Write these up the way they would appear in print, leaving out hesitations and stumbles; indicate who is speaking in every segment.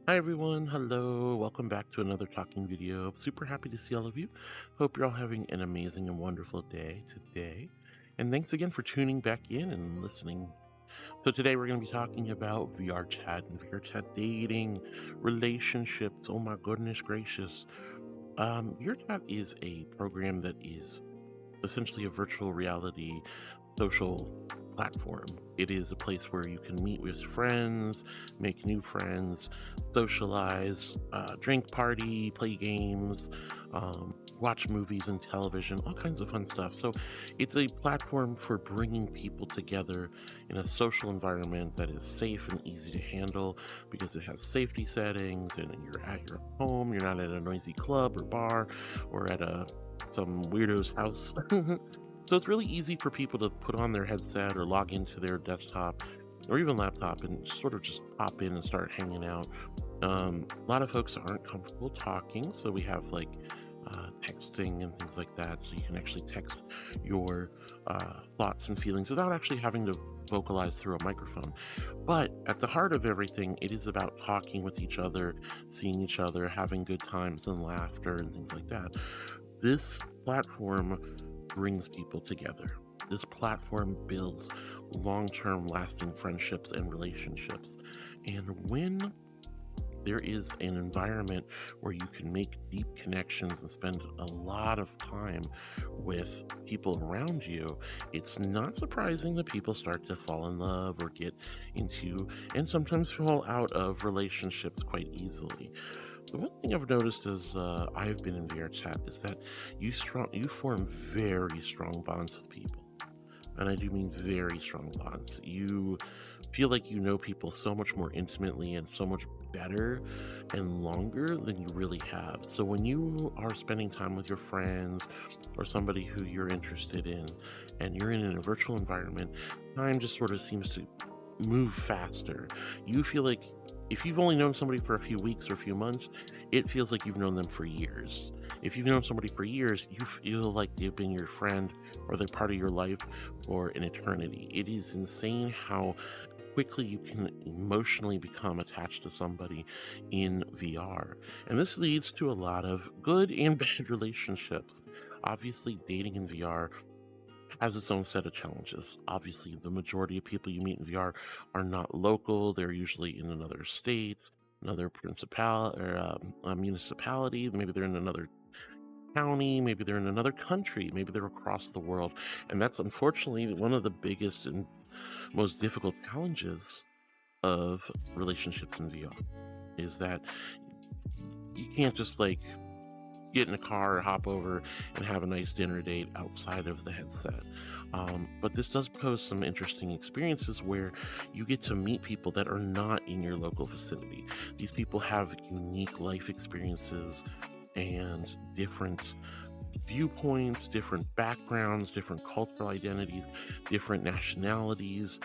Speaker 1: Hi everyone, hello, welcome back to another talking video. I'm super happy to see all of you. Hope you're all having an amazing and wonderful day today. And thanks again for tuning back in and listening. So today we're going to be talking about VR chat and VR chat dating, relationships. Oh my goodness gracious. VR chat is a program that is essentially a virtual reality social platform. It is a place where you can meet with friends, make new friends, socialize, drink party, play games, watch movies and television, all kinds of fun stuff. So it's a platform for bringing people together in a social environment that is safe and easy to handle because it has safety settings and you're at your home, you're not at a noisy club or bar or at some weirdo's house. So it's really easy for people to put on their headset or log into their desktop or even laptop and sort of just pop in and start hanging out. A lot of folks aren't comfortable talking, so we have like texting and things like that. So you can actually text your thoughts and feelings without actually having to vocalize through a microphone. But at the heart of everything, it is about talking with each other, seeing each other, having good times and laughter and things like that. This platform brings people together. This platform builds long term lasting friendships and relationships. And when there is an environment where you can make deep connections and spend a lot of time with people around you, it's not surprising that people start to fall in love or get into and sometimes fall out of relationships quite easily. The one thing I've noticed as I've been in VRChat is that you form very strong bonds with people. And I do mean very strong bonds. You feel like you know people so much more intimately and so much better and longer than you really have. So when you are spending time with your friends or somebody who you're interested in and you're in a virtual environment, time just sort of seems to move faster. You feel like if you've only known somebody for a few weeks or a few months, it feels like you've known them for years. If you've known somebody for years, you feel like they've been your friend or they're part of your life for an eternity. It is insane how quickly you can emotionally become attached to somebody in VR. And this leads to a lot of good and bad relationships. Obviously, dating in VR has its own set of challenges. Obviously, the majority of people you meet in VR are not local. They're usually in another state, another principal or a municipality. Maybe they're in another county. Maybe they're in another country. Maybe they're across the world. And that's unfortunately one of the biggest and most difficult challenges of relationships in VR is that you can't just like get in a car or hop over and have a nice dinner date outside of the headset. But this does pose some interesting experiences where you get to meet people that are not in your local vicinity. These people have unique life experiences and different viewpoints, different backgrounds, different cultural identities, different nationalities.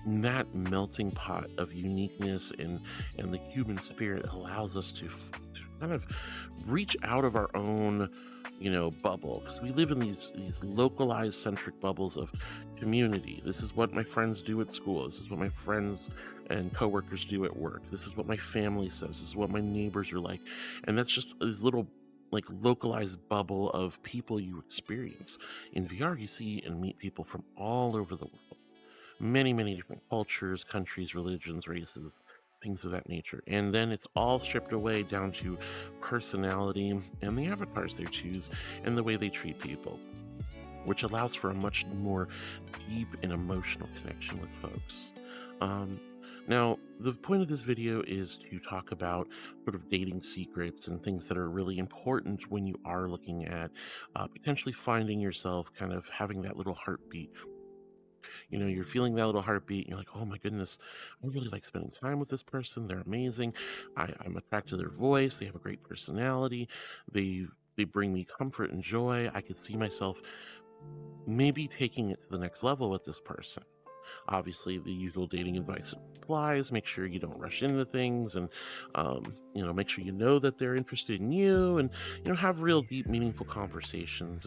Speaker 1: That melting pot of uniqueness and the human spirit allows us to kind of reach out of our own bubble because we live in these localized centric bubbles of community. This is what my friends do at school. This is what my friends and coworkers do at work. This is what my family says. This is what my neighbors are like. And that's just this little like localized bubble of people you experience. In VR, you see and meet people from all over the world, many different cultures, countries, religions, races, things of that nature. And then it's all stripped away down to personality and the avatars they choose and the way they treat people, which allows for a much more deep and emotional connection with folks. Um, Now, the point of this video is to talk about sort of dating secrets and things that are really important when you are looking at potentially finding yourself kind of having that little heartbeat. You're feeling that little heartbeat, and you're like, oh my goodness, I really like spending time with this person. They're amazing. I'm attracted to their voice. They have a great personality. They bring me comfort and joy. I could see myself maybe taking it to the next level with this person. Obviously, the usual dating advice applies. Make sure you don't rush into things, and make sure you know that they're interested in you, and have real, deep, meaningful conversations,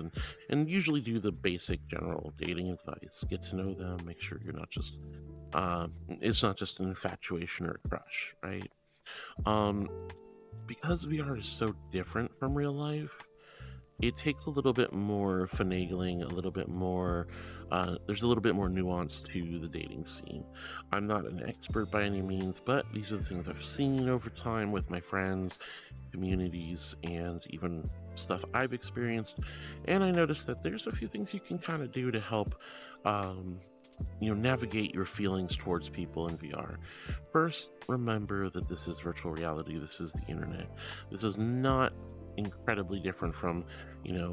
Speaker 1: and usually do the basic general dating advice. Get to know them. Make sure you're not just it's not just an infatuation or a crush, right? Um, because VR is so different from real life, it takes a little bit more finagling, a little bit more, there's a little bit more nuance to the dating scene. I'm not an expert by any means, but these are the things I've seen over time with my friends, communities, and even stuff I've experienced. And I noticed that there's a few things you can kind of do to help, um, navigate your feelings towards people in VR. First, remember that this is virtual reality. This is the internet. This is not incredibly different from,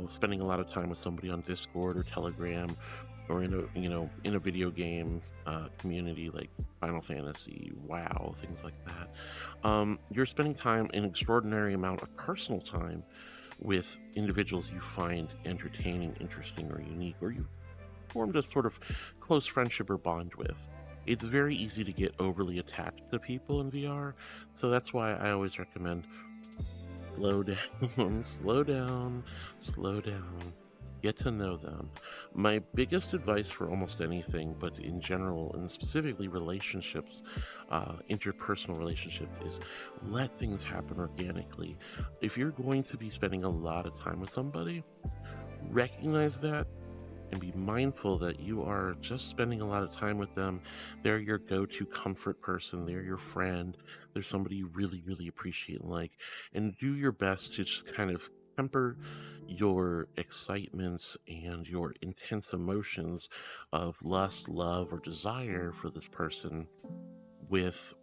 Speaker 1: spending a lot of time with somebody on Discord or Telegram or in a video game community like Final Fantasy, WoW, things like that. You're spending time, an extraordinary amount of personal time with individuals you find entertaining, interesting, or unique, or you formed a sort of close friendship or bond with. It's very easy to get overly attached to people in VR, so that's why I always recommend slow down, slow down, slow down. Get to know them. My biggest advice for almost anything, but in general and specifically relationships, interpersonal relationships, is let things happen organically. If you're going to be spending a lot of time with somebody, recognize that and be mindful that you are just spending a lot of time with them. They're your go-to comfort person. They're your friend. They're somebody you really, really appreciate and like. And do your best to just kind of temper your excitements and your intense emotions of lust, love, or desire for this person with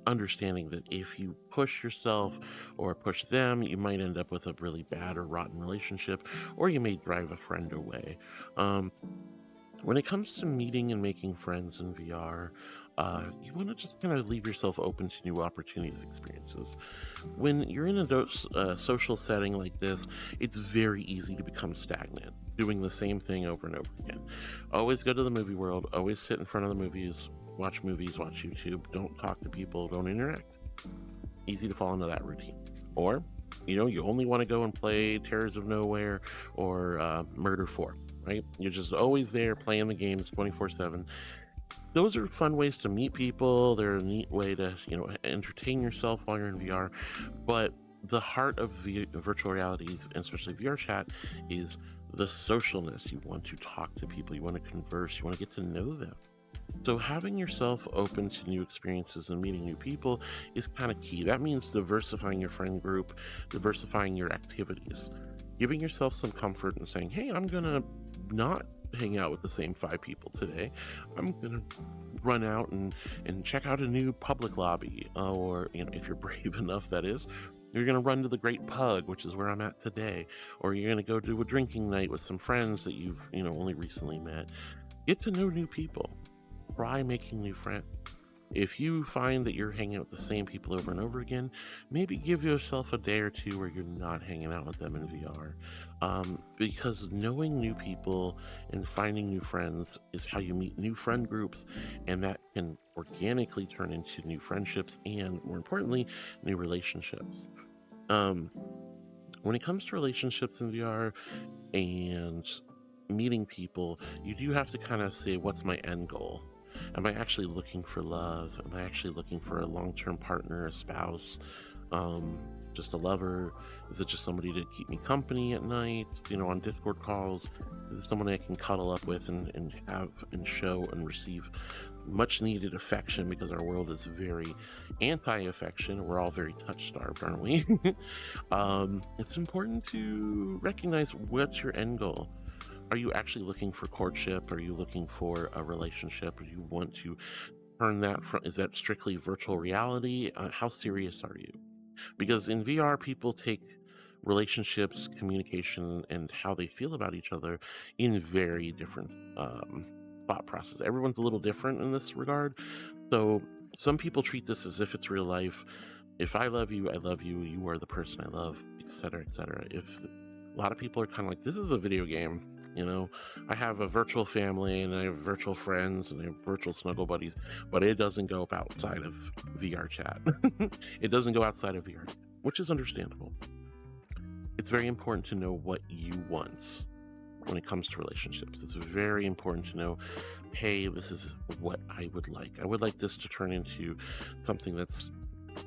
Speaker 1: understanding that if you push yourself or push them, you might end up with a really bad or rotten relationship, or you may drive a friend away. When it comes to meeting and making friends in VR, you want to just kind of leave yourself open to new opportunities, experiences. When you're in a social setting like this, it's very easy to become stagnant, doing the same thing over and over again. Always go to the movie world, always sit in front of the movies, watch YouTube, don't talk to people, don't interact. Easy to fall into that routine. Or, you only want to go and play Terrors of Nowhere or Murder 4, right? You're just always there playing the games 24/7. Those are fun ways to meet people. They're a neat way to, entertain yourself while you're in VR. But the heart of virtual realities, and especially VRChat, is the socialness. You want to talk to people, you want to converse, you want to get to know them. So having yourself open to new experiences and meeting new people is kind of key. That means diversifying your friend group, diversifying your activities, giving yourself some comfort and saying, hey, I'm going to not hang out with the same 5 people today. I'm going to run out and check out a new public lobby, or, if you're brave enough, that is. You're going to run to the Great Pug, which is where I'm at today, or you're going to go do a drinking night with some friends that you've, only recently met. Get to know new people. Try making new friends. If you find that you're hanging out with the same people over and over again, maybe give yourself a day or two where you're not hanging out with them in VR. Because knowing new people and finding new friends is how you meet new friend groups, and that can organically turn into new friendships and, more importantly, new relationships. When it comes to relationships in VR and meeting people, you do have to kind of say, what's my end goal? Am I actually looking for love? Am I actually looking for a long-term partner, a spouse, just a lover? Is it just somebody to keep me company at night, on Discord calls? Is it someone I can cuddle up with and have and show and receive much needed affection, because our world is very anti-affection. We're all very touch-starved, aren't we? It's important to recognize what's your end goal. Are you actually looking for courtship? Are you looking for a relationship? Or do you want to turn that from, is that strictly virtual reality? How serious are you? Because in VR, people take relationships, communication, and how they feel about each other in very different thought process. Everyone's a little different in this regard. So some people treat this as if it's real life. If I love you, I love you. You are the person I love, etc., etc. If a lot of people are kind of like, this is a video game. I have a virtual family and I have virtual friends and I have virtual snuggle buddies, but it doesn't go outside of VRChat. It doesn't go outside of VR, which is understandable. It's very important to know what you want. when it comes to relationships. It's very important to know, hey, this is what I would like. I would like this to turn into something that's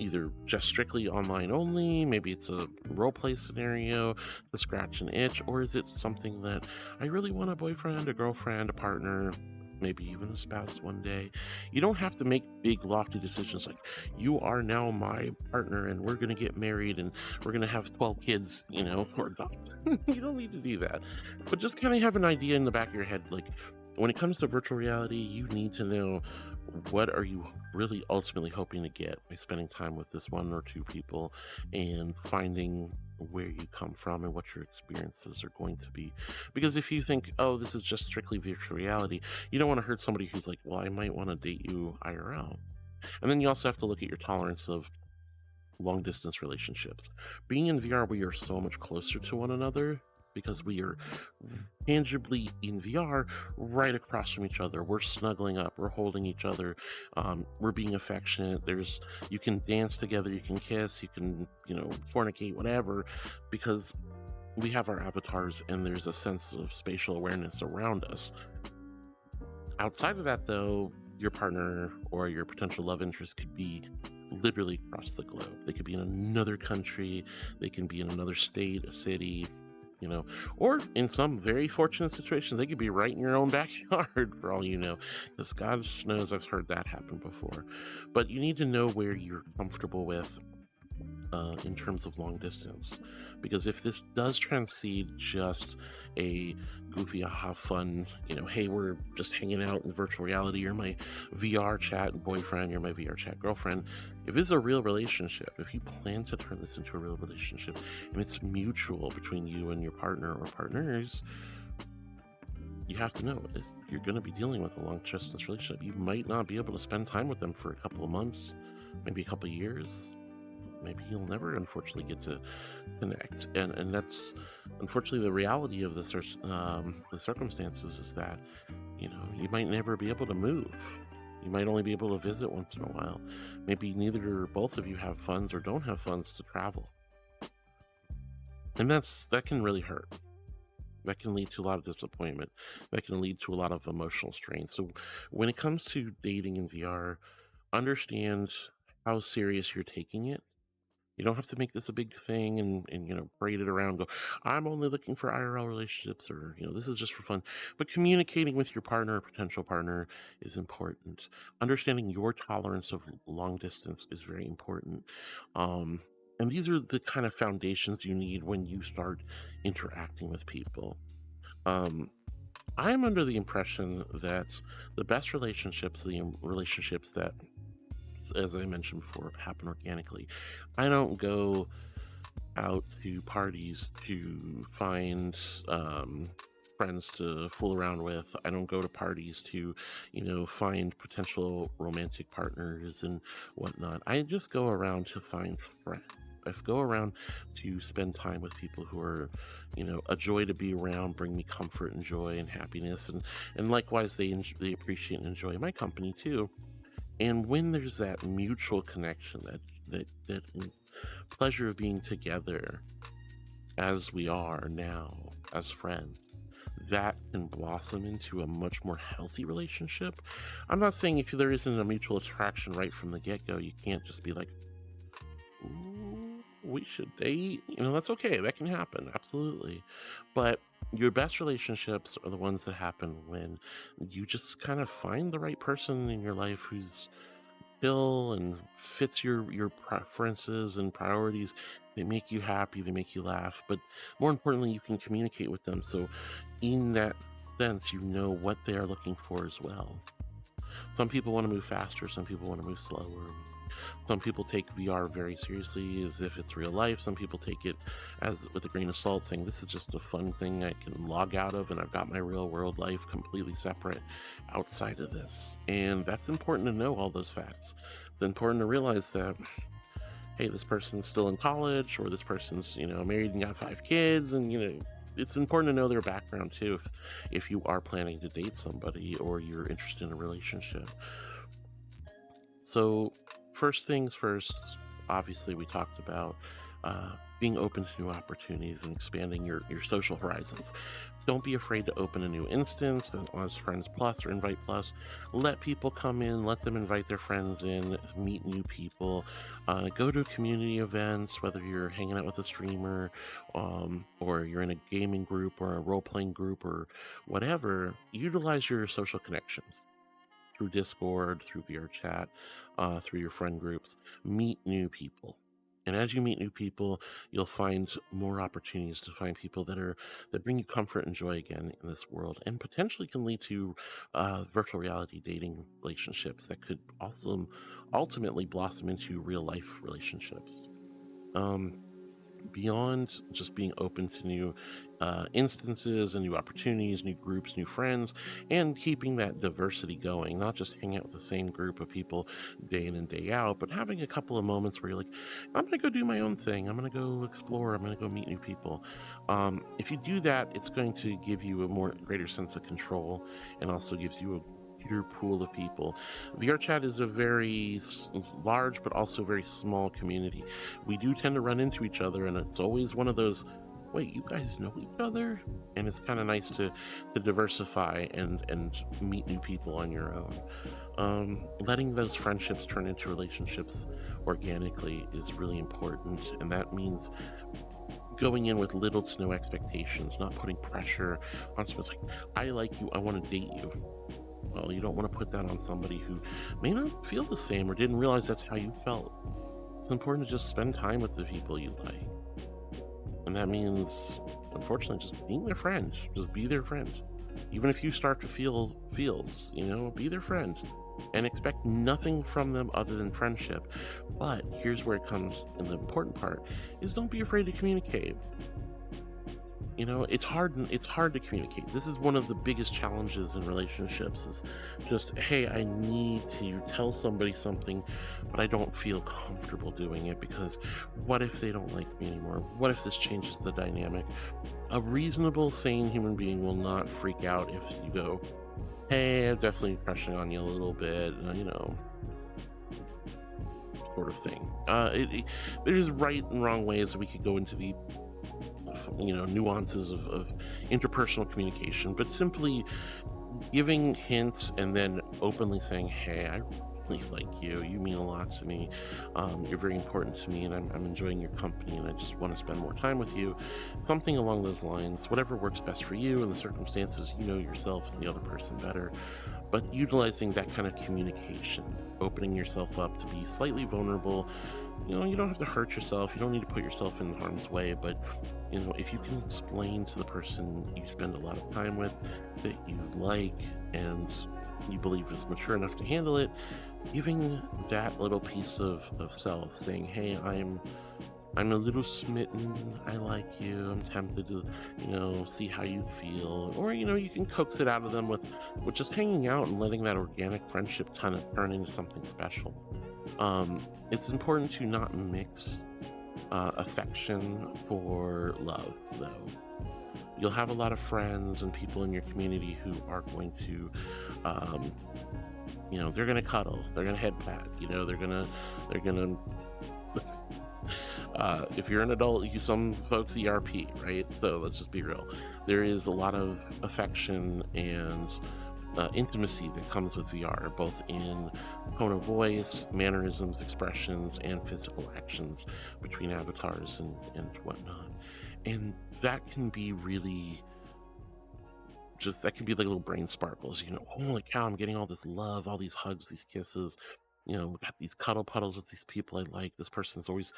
Speaker 1: either just strictly online only, maybe it's a role play scenario to scratch an itch, or is it something that I really want a boyfriend, a girlfriend, a partner, maybe even a spouse one day. You don't have to make big lofty decisions like you are now my partner and we're going to get married and we're going to have 12 kids, or adopt. You don't need to do that. But just kind of have an idea in the back of your head, like when it comes to virtual reality, you need to know what are you really ultimately hoping to get by spending time with this one or two people and finding where you come from and what your experiences are going to be. Because if you think, oh, this is just strictly virtual reality, you don't want to hurt somebody who's like, well, I might want to date you IRL. And then you also have to look at your tolerance of long distance relationships. Being in VR, we are so much closer to one another because we are tangibly in VR right across from each other. We're snuggling up, we're holding each other, we're being affectionate. You can dance together, you can kiss, you can, fornicate, whatever, because we have our avatars and there's a sense of spatial awareness around us. Outside of that, though, your partner or your potential love interest could be literally across the globe. They could be in another country, they can be in another state, a city, or in some very fortunate situations, they could be right in your own backyard for all you know, because God knows I've heard that happen before. But you need to know where you're comfortable with in terms of long distance, because if this does transcend just a goofy aha fun, hey, we're just hanging out in virtual reality, you're my VRChat boyfriend, you're my VRChat girlfriend. If it's a real relationship, if you plan to turn this into a real relationship and it's mutual between you and your partner or partners, you have to know you're going to be dealing with a long distance relationship. You might not be able to spend time with them for a couple of months, maybe a couple of years. Maybe you'll never, unfortunately, get to connect, and that's unfortunately the reality of the circumstances is that you might never be able to move. You might only be able to visit once in a while. Maybe neither or both of you have funds or don't have funds to travel, and that can really hurt. That can lead to a lot of disappointment. That can lead to a lot of emotional strain. So when it comes to dating in VR, understand how serious you're taking it. You don't have to make this a big thing and braid it around. Go, I'm only looking for IRL relationships, or this is just for fun. But communicating with your partner or potential partner is important. Understanding your tolerance of long distance is very important. And these are the kind of foundations you need when you start interacting with people. I am under the impression that the best relationships, the relationships that, as I mentioned before, happen organically. I don't go out to parties to find friends to fool around with. I don't go to parties to, find potential romantic partners and whatnot. I just go around to find friends. I go around to spend time with people who are, a joy to be around, bring me comfort and joy and happiness, and likewise they appreciate and enjoy my company too. And when there's that mutual connection, that pleasure of being together as we are now as friends, that can blossom into a much more healthy relationship. I'm not saying if there isn't a mutual attraction right from the get-go, you can't just be like, ooh, we should date. That's okay. That can happen. Absolutely. But your best relationships are the ones that happen when you just kind of find the right person in your life who's chill and fits your preferences and priorities. They make you happy, they make you laugh, but more importantly, you can communicate with them. So in that sense, you know what they are looking for as well. Some people want to move faster, some people want to move slower. Some people take VR very seriously as if it's real life. Some people take it as with a grain of salt, saying this is just a fun thing I can log out of, and I've got my real world life completely separate outside of this. And that's important to know all those facts. It's important to realize that, hey, this person's still in college, or this person's, married and got 5 kids, and, it's important to know their background too if you are planning to date somebody or you're interested in a relationship. So first things first, obviously we talked about being open to new opportunities and expanding your social horizons. Don't be afraid to open a new instance as Friends Plus or Invite Plus. Let people come in, let them invite their friends in, meet new people, go to community events, whether you're hanging out with a streamer, or you're in a gaming group or a role playing group or whatever. Utilize your social connections through Discord, through VRChat, through your friend groups. Meet new people. And as you meet new people, you'll find more opportunities to find people that bring you comfort and joy again in this world, and potentially can lead to virtual reality dating relationships that could also ultimately blossom into real life relationships. Um, Beyond just being open to new instances and new opportunities, new groups, new friends, and keeping that diversity going, not just hanging out with the same group of people day in and day out, but having a couple of moments where you're like, I'm going to go do my own thing. I'm going to go explore. I'm going to go meet new people. If you do that, it's going to give you a more greater sense of control, and also gives you a your pool of people. VRChat is a very large but also very small community. We do tend to run into each other, and it's always one of those, wait, you guys know each other? And it's kind of nice to diversify and meet new people on your own. Letting those friendships turn into relationships organically is really important, and that means going in with little to no expectations, not putting pressure on someone. It's like, I like you, I want to date you. Well, you don't want to put that on somebody who may not feel the same or didn't realize that's how you felt. It's important to just spend time with the people you like. And that means, unfortunately, just being their friend. Just be their friend. Even if you start to feel feels, be their friend and expect nothing from them other than friendship. But here's where it comes, and the important part is, don't be afraid to communicate. It's hard to communicate. This is one of the biggest challenges in relationships, is just, hey, I need to tell somebody something, but I don't feel comfortable doing it because what if they don't like me anymore? What if this changes the dynamic? A reasonable, sane human being will not freak out if you go, hey, I'm definitely crushing on you a little bit, sort of thing. There's right and wrong ways that we could go into the nuances of interpersonal communication, but simply giving hints and then openly saying, hey, I really like you, you mean a lot to me, you're very important to me, and I'm enjoying your company, and I just want to spend more time with you. Something along those lines, whatever works best for you and the circumstances. You know yourself and the other person better, but utilizing that kind of communication, opening yourself up to be slightly vulnerable. You don't have to hurt yourself, you don't need to put yourself in harm's way, but if you can explain to the person you spend a lot of time with that you like and you believe is mature enough to handle it, giving that little piece of self, saying, hey, I'm a little smitten, I like you, I'm tempted to see how you feel, or you can coax it out of them with just hanging out and letting that organic friendship kind of turn into something special. It's important to not mix affection for love, though. You'll have a lot of friends and people in your community who are going to, um, they're gonna cuddle, they're gonna head pat, they're gonna. If you're an adult, some folks ERP, right? So let's just be real. There is a lot of affection and intimacy that comes with VR, both in tone of voice, mannerisms, expressions, and physical actions between avatars and whatnot. And that can be really that can be like little brain sparkles. Holy cow, I'm getting all this love, all these hugs, these kisses. We got these cuddle puddles with these people I like. This person's always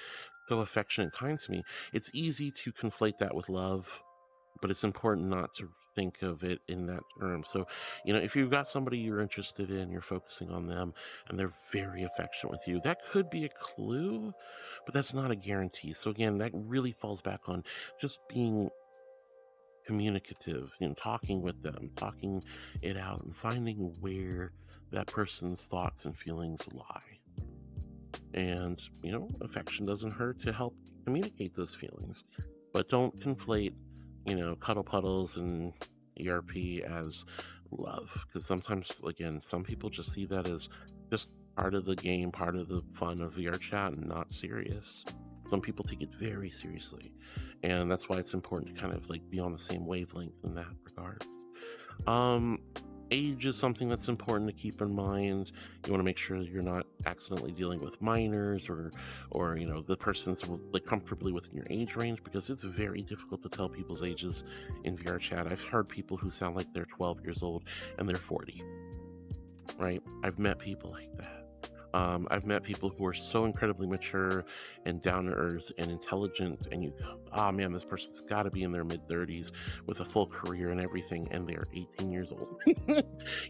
Speaker 1: so affectionate and kind to me. It's easy to conflate that with love, but it's important not to think of it in that term. So, if you've got somebody you're interested in, you're focusing on them, and they're very affectionate with you, that could be a clue, but that's not a guarantee. So again, that really falls back on just being communicative, talking with them, talking it out, and finding where that person's thoughts and feelings lie. And, affection doesn't hurt to help communicate those feelings, but don't conflate, cuddle puddles and ERP as love. Because sometimes, again, some people just see that as just part of the game, part of the fun of VRChat, and not serious. Some people take it very seriously, and that's why it's important to kind of like be on the same wavelength in that regard. Um, Age is something that's important to keep in mind. You want to make sure that you're not accidentally dealing with minors, or the person's like comfortably within your age range, because it's very difficult to tell people's ages in VRChat. I've heard people who sound like they're 12 years old and they're 40, right? I've met people like that. I've met people who are so incredibly mature and down to earth and intelligent, and you go, oh man, this person's got to be in their mid 30s with a full career and everything, and they're 18 years old.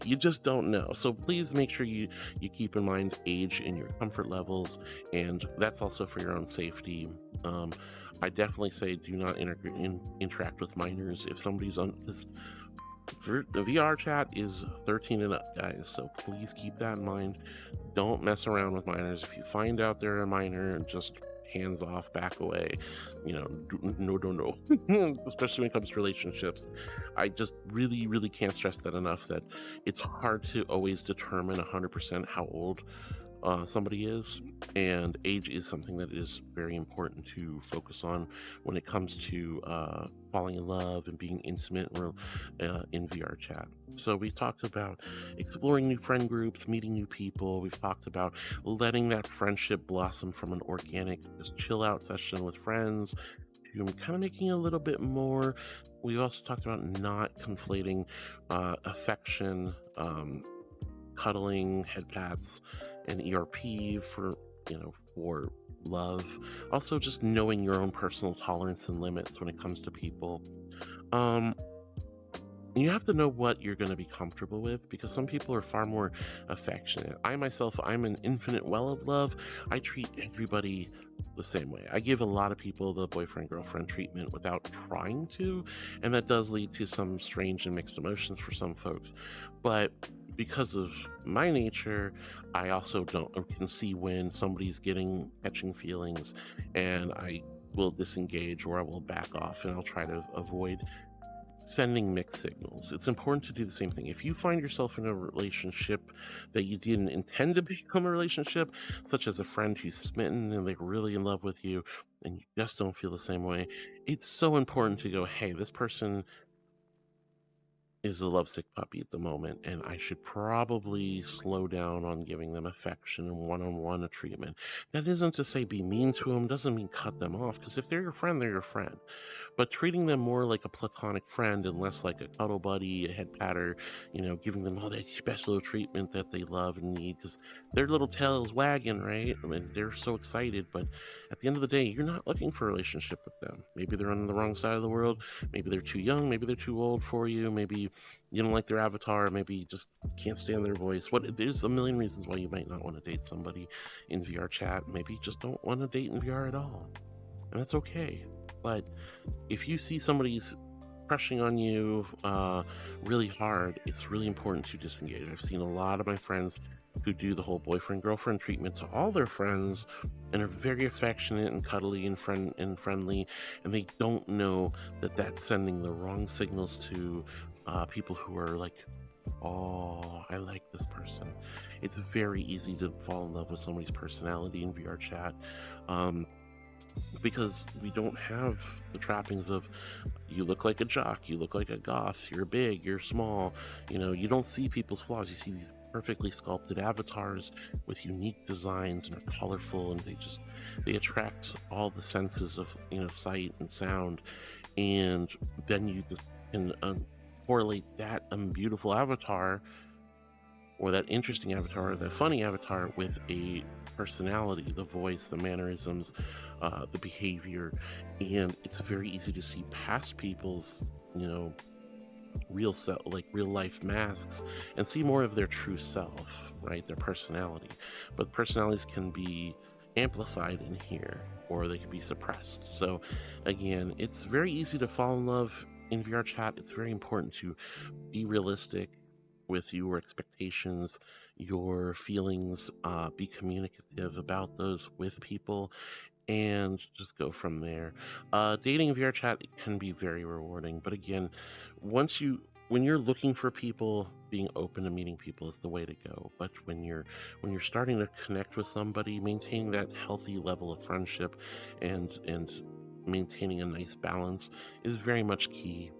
Speaker 1: You just don't know. So please make sure you keep in mind age and your comfort levels, and that's also for your own safety. I definitely say do not interact with minors if somebody's on this. The VRChat is 13 and up, guys, so please keep that in mind. Don't mess around with minors. If you find out they're a minor, just hands off, back away. No. Especially when it comes to relationships. I just really, really can't stress that enough, that it's hard to always determine 100% how old somebody is, and age is something that is very important to focus on when it comes to falling in love and being intimate in VRChat. So we talked about exploring new friend groups, meeting new people. We've talked about letting that friendship blossom from an organic, just chill out session with friends to kind of making a little bit more. We also talked about not conflating affection, cuddling, head pats, and ERP for love. Also, just knowing your own personal tolerance and limits when it comes to people. Um, you have to know what you're going to be comfortable with, because some people are far more affectionate. I myself, I'm an infinite well of love. I treat everybody the same way. I give a lot of people the boyfriend girlfriend treatment without trying to, and that does lead to some strange and mixed emotions for some folks. But because of my nature, I also can see when somebody's catching feelings, and I will disengage, or I will back off, and I'll try to avoid sending mixed signals. It's important to do the same thing. If you find yourself in a relationship that you didn't intend to become a relationship, such as a friend who's smitten and they're really in love with you, and you just don't feel the same way, it's so important to go, hey, this person is a lovesick puppy at the moment, and I should probably slow down on giving them affection and one-on-one treatment. That isn't to say be mean to them, doesn't mean cut them off, because if they're your friend, they're your friend. But treating them more like a platonic friend and less like a cuddle buddy, a head patter, giving them all that special treatment that they love and need, because their little tail is wagging, right? I mean, they're so excited, but at the end of the day, you're not looking for a relationship with them. Maybe they're on the wrong side of the world. Maybe they're too young. Maybe they're too old for you. Maybe you don't like their avatar. Maybe you just can't stand their voice. There's a million reasons why you might not want to date somebody in VRChat. Maybe you just don't want to date in VR at all, and that's okay. But if you see somebody's crushing on you really hard, it's really important to disengage. I've seen a lot of my friends who do the whole boyfriend girlfriend treatment to all their friends and are very affectionate and cuddly and friendly, and they don't know that that's sending the wrong signals to people who are like, oh, I like this person. It's very easy to fall in love with somebody's personality in VRChat, because we don't have the trappings of you look like a jock, you look like a goth, you're big, you're small. You don't see people's flaws. You see these perfectly sculpted avatars with unique designs and are colorful, and they attract all the senses of sight and sound, and then you just can correlate that beautiful avatar, or that interesting avatar, that funny avatar, with a personality, the voice, the mannerisms, the behavior, and it's very easy to see past people's real self, like real life masks, and see more of their true self, right? Their personality. But personalities can be amplified in here, or they can be suppressed. So again, it's very easy to fall in love in VRChat. It's very important to be realistic with your expectations, your feelings, be communicative about those with people, and just go from there. Dating via chat can be very rewarding, but again, once you when you're looking for people, being open to meeting people is the way to go. But when you're starting to connect with somebody, maintaining that healthy level of friendship and maintaining a nice balance is very much key,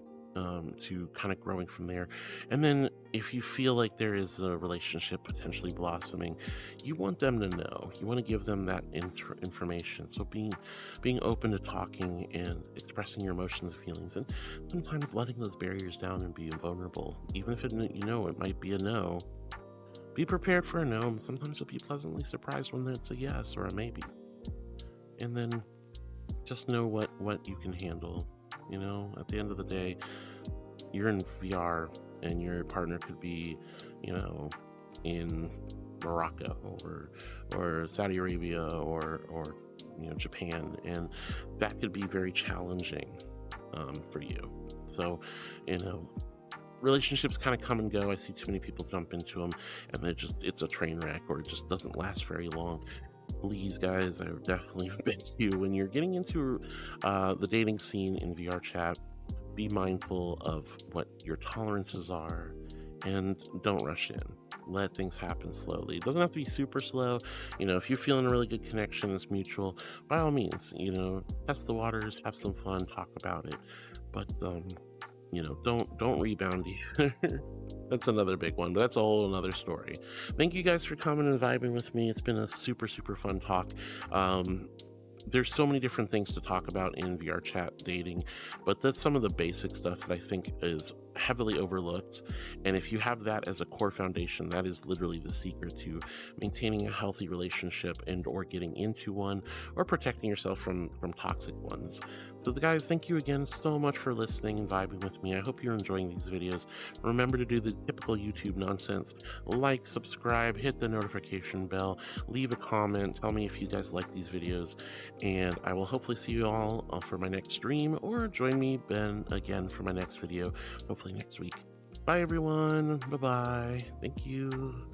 Speaker 1: to kind of growing from there. And then if you feel like there is a relationship potentially blossoming, you want them to know. You want to give them that information. So being open to talking and expressing your emotions and feelings, and sometimes letting those barriers down and being vulnerable, even if it might be a no. Be prepared for a no. And sometimes you'll be pleasantly surprised when it's a yes or a maybe. And then just know what you can handle. At the end of the day, you're in VR, and your partner could be, in Morocco or Saudi Arabia or Japan, and that could be very challenging, for you. So, you know, relationships kind of come and go. I see too many people jump into them, and it's a train wreck, or it just doesn't last very long. Please, guys, I would definitely beg you, when you're getting into the dating scene in VRChat, be mindful of what your tolerances are, and don't rush in. Let things happen slowly. It doesn't have to be super slow. If you're feeling a really good connection, it's mutual, by all means, test the waters, have some fun, talk about it. But don't rebound either. That's another big one, but that's a whole another story. Thank you guys for coming and vibing with me. It's been a super, super fun talk. There's so many different things to talk about in VRChat dating, but that's some of the basic stuff that I think is heavily overlooked. And if you have that as a core foundation, that is literally the secret to maintaining a healthy relationship and or getting into one, or protecting yourself from toxic ones. So guys, thank you again so much for listening and vibing with me. I hope you're enjoying these videos. Remember to do the typical YouTube nonsense: like, subscribe, hit the notification bell, leave a comment, tell me if you guys like these videos, and I will hopefully see you all for my next stream, or join me, Ben, again for my next video, hopefully next week. Bye everyone. Bye bye. Thank you.